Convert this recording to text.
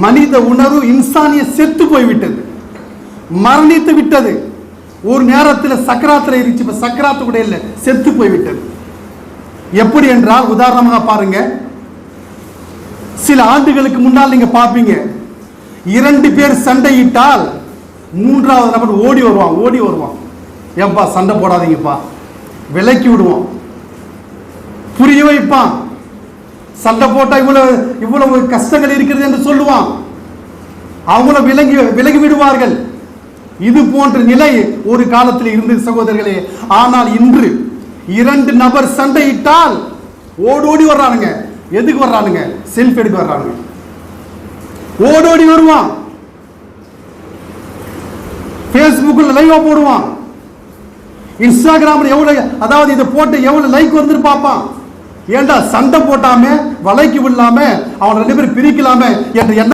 மனித உணர்வு இன்சானிய செத்து போய்விட்டது, மரணித்து விட்டது. ஒரு நேரத்தில் சக்கராத்தில் இருந்துச்சு, இப்ப சக்கராத்து கூட இல்லை, செத்து போய்விட்டது. எப்படி என்றால் உதாரணமாக பாருங்க, சில ஆண்டுகளுக்கு முன்னால் நீங்க பார்ப்பீங்க, 2 பேர் சண்டையிட்டால் 3வது நபர் ஓடி வருவான். ஏன்பா சண்டை போடாதீங்கப்பா, விலக்கி விடுவான், புரிய வைப்பான். சண்டை போட்டா இவ்வளவு கஷ்டங்கள் இருக்கிறது என்று சொல்லுவான். அவங்கள விலகி விடுவார்கள். இது போன்ற நிலை ஒரு காலத்தில் இருந்தது சகோதரர்களே. ஆனால் இன்று 2 நபர் சண்டையிட்டால் ஓடோடி வர்றானுங்க. எதுக்கு வர்றானுங்க? செல்ஃபி எடுக்க வர்றானுங்க. ஓடோடி வருவான், பேஸ்புக்கில் லைவா போடுவான், இன்ஸ்டாகிராமில் எவ்வளவு, அதாவது இதை போட்டு எவ்வளவு லைக் வந்து பார்ப்பான். ஏண்டா சண்டை போட்டாம வலைக்கு விடலாம அவன் 2 பேரும் பிரிக்கலாம என்ற எண்ணம்